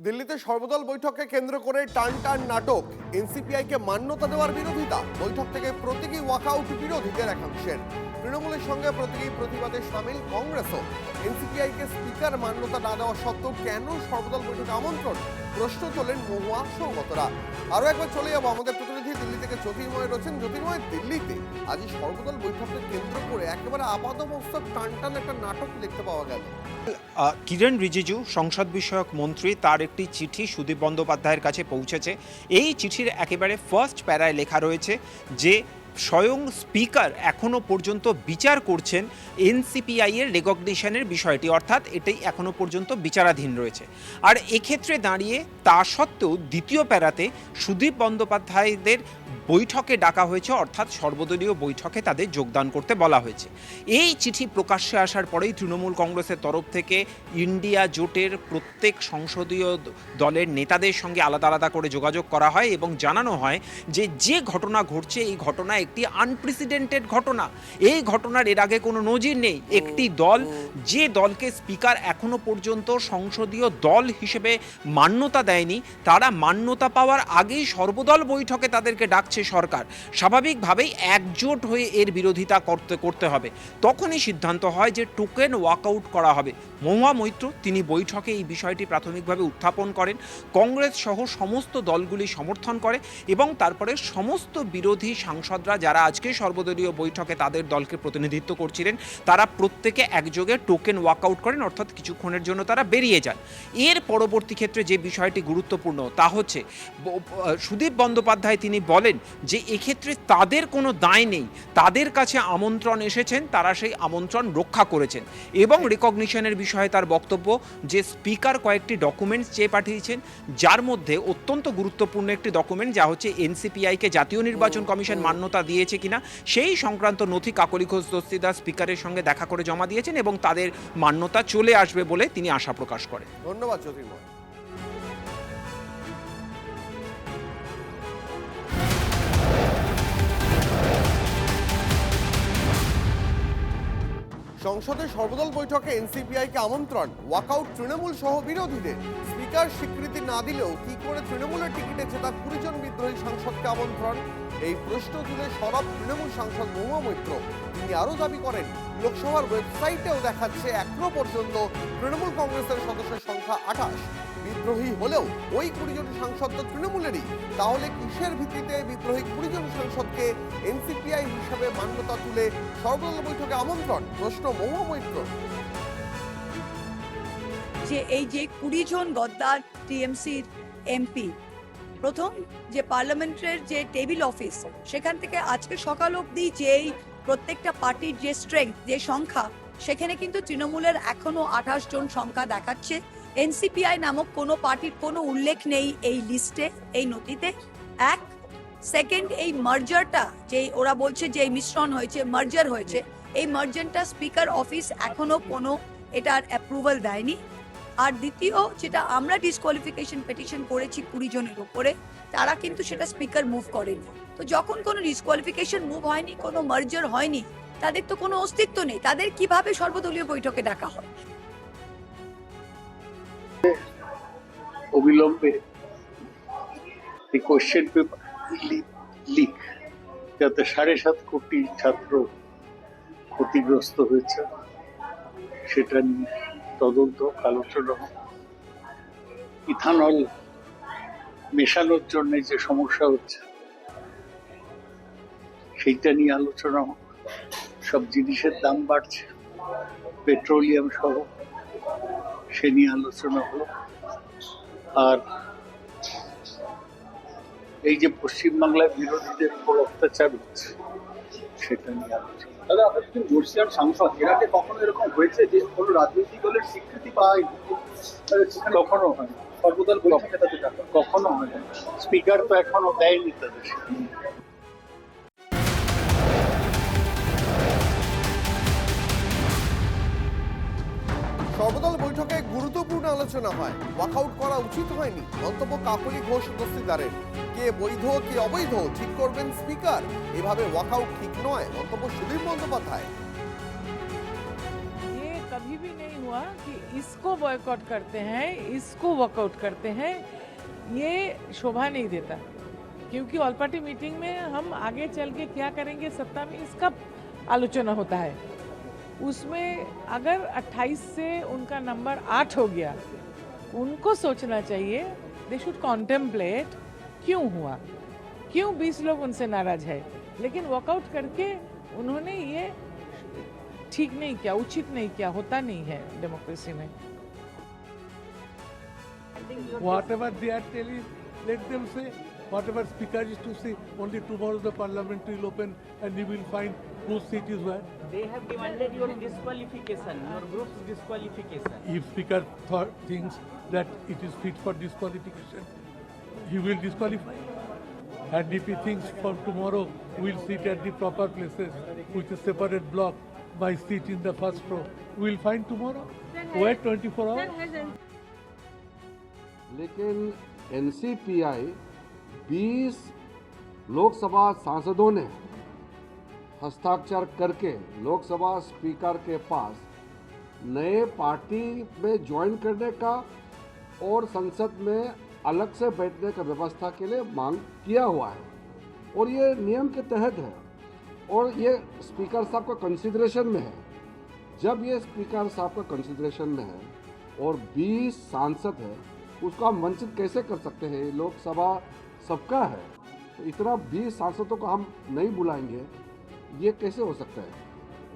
দিল্লিতে সর্বদল বৈঠককে কেন্দ্র করে টান টান নাটক। এনসিপিআইকে মান্যতা দেওয়ার বিরোধিতা, বৈঠক থেকে প্রতীকী ওয়াকআউট বিরোধীদের একাংশের। তৃণমূলের সঙ্গে প্রতীকী প্রতিবাদে সামিল কংগ্রেসও। এনসিপিআইকে স্পিকার মান্যতা না দেওয়া সত্ত্বেও কেন সর্বদল বৈঠকে আমন্ত্রণ, প্রশ্ন তোলেন মহুয়া সৌগতরা। আরও একবার চলে যাবো আমাদের প্রতিনিধি দিল্লি থেকে জ্যোতির্ময় রয়েছেন। জ্যোতির্ময়, দিল্লিতে আজ সর্বদল বৈঠককে কেন্দ্র করে একেবারে আপাতমস্তক টান টান একটা নাটক দেখতে পাওয়া গেল। কিরণ রিজিজু সংসদ বিষয়ক মন্ত্রী, তার একটি চিঠি সুদীপ বন্দ্যোপাধ্যায়ের কাছে পৌঁছেছে। এই চিঠির একেবারে ফার্স্ট প্যারায় লেখা রয়েছে যে স্বয়ং স্পিকার এখনো পর্যন্ত বিচার করছেন এনসিপিআই এর রেকগনিশনের বিষয়টি, অর্থাৎ এটাই এখনো পর্যন্ত বিচারাধীন রয়েছে। আর এক্ষেত্রে দাঁড়িয়ে তা সত্ত্বেও দ্বিতীয় প্যারাতে সুদীপ বন্দ্যোপাধ্যায়দের বৈঠকে ডাকা হয়েছে, অর্থাৎ সর্বদলীয় বৈঠকে তাদের যোগদান করতে বলা হয়েছে। এই চিঠি প্রকাশ্যে আসার পরেই তৃণমূল কংগ্রেসের তরফ থেকে ইন্ডিয়া জোটের প্রত্যেক সংসদীয় দলের নেতাদের সঙ্গে আলাদা আলাদা করে যোগাযোগ করা হয় এবং জানানো হয় যে ঘটনা ঘটছে এই ঘটনা একটি আনপ্রেসিডেন্টেড ঘটনা। এই ঘটনার এর আগে কোনো নজির নেই। একটি দল, যে দলকে স্পিকার এখনো পর্যন্ত সংসদীয় দল হিসেবে মান্যতা দেয়নি, তারা মান্যতা পাওয়ার আগেই সর্বদল বৈঠকে তাদেরকে ডাকছে সরকার। স্বাভাবিকভাবেই একজোট হয়ে এর বিরোধিতা করতে হবে। তখনই সিদ্ধান্ত হয় যে টোকেন ওয়াকআউট করা হবে। মহুয়া মৈত্র তিনি বৈঠকে এই বিষয়টি প্রাথমিকভাবে উত্থাপন করেন। কংগ্রেস সহ সমস্ত দলগুলি সমর্থন করে এবং তারপরে সমস্ত বিরোধী সাংসদরা যারা আজকে সর্বদলীয় বৈঠকে তাদের দলকে প্রতিনিধিত্ব করছিলেন, তারা প্রত্যেকে একযোগে টোকেন ওয়াকআউট করেন, অর্থাৎ কিছুক্ষণের জন্য তারা বেরিয়ে যান। এর পরবর্তী ক্ষেত্রে যে বিষয়টি গুরুত্বপূর্ণ তা হচ্ছে সুদীপ বন্দ্যোপাধ্যায় তিনি বলেন যে এক্ষেত্রে তাদের কোনো দায় নেই, তাদের কাছে আমন্ত্রণ এসেছেন, তারা সেই আমন্ত্রণ রক্ষা করেছেন। এবং রেকগনিশনের বিষয়ে তার বক্তব্য যে স্পিকার কয়েকটি ডকুমেন্টস চেয়ে পাঠিয়েছেন, যার মধ্যে অত্যন্ত গুরুত্বপূর্ণ একটি ডকুমেন্ট যা হচ্ছে এনসিপিআইকে জাতীয় নির্বাচন কমিশন মান্যতা দিয়েছে কিনা সেই সংক্রান্ত নথি কাকলি ঘোষ দস্তিদার স্পিকারের সঙ্গে দেখা করে জমা দিয়েছেন এবং তাদের মান্যতা চলে আসবে বলে তিনি আশা প্রকাশ করেন। ধন্যবাদ জ্যোতির্ময়। সংসদে সর্বদল বৈঠকে এনসিপিআইকে আমন্ত্রণ, ওয়াকআউট তৃণমূল সহ বিরোধীদের। স্পিকার স্বীকৃতি না দিলেও কি করে তৃণমূলের টিকিটে জেতা 20 জন বিদ্রোহী সাংসদকে আমন্ত্রণ, এই প্রশ্ন তুলে সরব তৃণমূল সাংসদ মহুয়া মৈত্র। তিনি আরও দাবি করেন লোকসভার ওয়েবসাইটেও দেখাচ্ছে এখনো পর্যন্ত তৃণমূল কংগ্রেসের সদস্যের সংখ্যা 28। বিদ্রোহী হলেও ওই 20 জন সাংসদ তো তৃণমূলেরই। তাহলে কিসের ভিত্তিতে বিদ্রোহী 20 জন সাংসদকে এনসিপিআই হিসাবে মান্যতা তুলে সর্বদল বৈঠকে আমন্ত্রণ, প্রশ্ন মহুয়া মৈত্র। যে এই যে 20 জন গদ্দার টিএমসির এমপি, প্রথম যে পার্লামেন্টের যে টেবিল অফিস, সেখান থেকে আজকে সকাল অবধি যে প্রত্যেকটা পার্টির যে স্ট্রেংথ, যে সংখ্যা, সেখানে কিন্তু তৃণমূলের এখনো 28 জন সংখ্যা দেখাচ্ছে। এনসিপিআই নামক কোনো পার্টির কোনো উল্লেখ নেই এই লিস্টে, এই নথিতে। এক সেকেন্ড, এই মার্জারটা যে ওরা বলছে যে এই মিশ্রণ হয়েছে, মার্জার হয়েছে, এই মার্জারটা স্পিকার অফিস এখনো কোনো এটার অ্যাপ্রুভাল দেয়নি। আর দ্বিতীয়, যেটা আমরা ডিসকোয়ালিফিকেশন পিটিশন করেছি 20 জনের উপরে, তারা কিন্তু সেটা স্পিকার মুভ করেনি। তো যখন কোনো ডিসকোয়ালিফিকেশন মুভ হয়নি, কোনো মার্জার হয়নি, তাদের তো কোনো অস্তিত্ব নেই, তাদের কিভাবে সর্বদলীয় বৈঠকে ডাকা হয়? অবিলম্বে এই কোশ্চেন পেপার লিক, যাতে 7.5 কোটি ছাত্র ক্ষতিগ্রস্ত হয়েছে সেটা নিয়ে তদন্ত আলোচনা, ইথানল মেশানোর জন্য যে সমস্যা হচ্ছে সেইটা নিয়ে আলোচনা, সব জিনিসের দাম বাড়ছে, পেট্রোলিয়াম সহ, সে নিয়ে আলোচনা হলো। আর এই যে পশ্চিমবাংলায় বিরোধীদের উপর অত্যাচার হচ্ছে সেটা নিয়ে আলোচনা। দাদা, আপনার বর্ষিয়ার সাংসদ, এর আগে কখনো এরকম হয়েছে যে কোনো রাজনৈতিক দলের স্বীকৃতি পায়নি? কখনো হয়, সর্বদল বৈঠকে তাদের ডাকা কখনো হয়। স্পিকার তো এখনো দেয়নি তাদের। সর্বদল বৈঠকে গুরুত্বপূর্ণ আলোচনা হয়, ওয়াকআউট করা উচিত হয়নি, মন্তব্য কাকলি ঘোষ দস্তিদারের। কে বৈধ কে অবৈধ ঠিক করবেন স্পিকার, এভাবে ওয়াকআউট ঠিক নয়, মন্তব্য সুদীপ বন্দ্যোপাধ্যায়। ये कभी भी नहीं हुआ हुआ कि इसको बॉयकॉट करते हैं, इसको वॉकआउट करते हैं, ये शोभा नहीं देता। क्योंकि ऑल पार्टी मीटिंग में हम आगे चल के क्या करेंगे सत्ता में, इसका आलोचना होता है। उसमें अगर 28 से उनका नंबर 8 हो गया, उनको सोचना चाहिए, दे शुड कॉन्टेम्पलेट क्यों हुआ, क्यों 20 लोग उनसे नाराज है। लेकिन वॉकआउट करके उन्होंने ये ठीक नहीं किया, उचित नहीं किया, होता नहीं है डेमोक्रेसी में। Whatever they are telling, let them say. Whatever speaker is to say, only tomorrow the parliament will open and you will find whose seat is where. They have demanded your disqualification, your group's disqualification. If speaker thinks that it is fit for disqualification, he will disqualify. And if he thinks for tomorrow we'll sit at the proper places with a separate block, my seat in the first row, we'll find tomorrow. Wait 24 hours. लेकिन NCPI 20 Lok Sabha सांसदों ने हस्ताक्षर करके Lok Sabha speaker के पास नए party में join करने का और संसद में अलग से बैठने का व्यवस्था के लिए मांग किया हुआ है, और ये नियम के तहत है और ये स्पीकर साहब का कंसिडरेशन में है। जब ये स्पीकर साहब का कंसिडरेशन में है और 20 सांसद है, उसको हम वंचित कैसे कर सकते हैं? लोकसभा सबका है, तो इतना 20 सांसदों को हम नहीं बुलाएंगे, ये कैसे हो सकता है?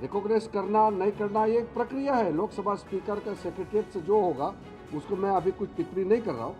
रिकॉग्नाइज करना नहीं करना ये एक प्रक्रिया है। लोकसभा स्पीकर का सेक्रेटरीट से जो होगा उसको मैं अभी कुछ टिप्पणी नहीं कर रहा हूँ।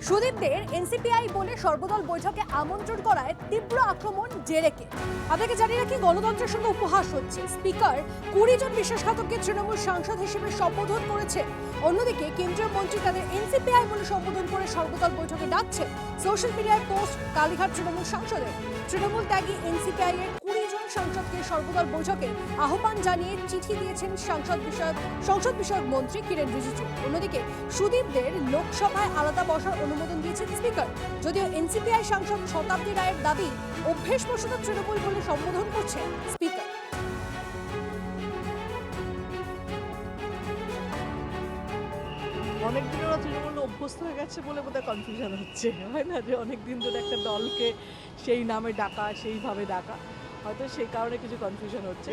সুদীপদের এনসিপিআই বলে সর্বদল বৈঠকে আমন্ত্রণ করায় তীব্র আক্রমণ জেরেকে। আপনাকে জানিয়ে রাখি, গণতন্ত্রের সঙ্গে উপহাস হচ্ছে। স্পিকার 20 জন বিশ্বাসঘাতককে তৃণমূল সাংসদ হিসেবে সম্বোধন করেছে। অন্যদিকে কেন্দ্রীয় মন্ত্রী তাদের এনসিপিআই বলে সম্বোধন করে সর্বদল বৈঠকে ডাকছে। সোশ্যাল মিডিয়ায় পোস্ট কালীঘাট তৃণমূল সাংসদের। তৃণমূল ত্যাগী এনসিপিআই এর 20 জন সাংসদকে সর্বদল বৈঠকে আহ্বান জানিয়ে চিঠি দিয়েছেন সংসদ বিষয়ক মন্ত্রী কিরেন রিজিজু। অন্যদিকে সুদীপদের লোকসভায় আলাদা বসার অনুমোদন দিয়েছেন স্পিকার। যদিও এনসিপিআই সাংসদ শতাব্দী রায়ের দাবি অভ্যেসবশত তৃণমূল বলে সম্বোধন করছেন স্পিকার। অনেক দিন ওরা তৃণমূল অভ্যস্ত হয়ে গেছে বলে বোধহয় কনফিউশন হচ্ছে, হয় না? যে অনেক দিন ধরে একটা দলকে সেই নামে ডাকা, সেইভাবে ডাকা, হয়তো সেই কারণে কিছু কনফিউশন হচ্ছে।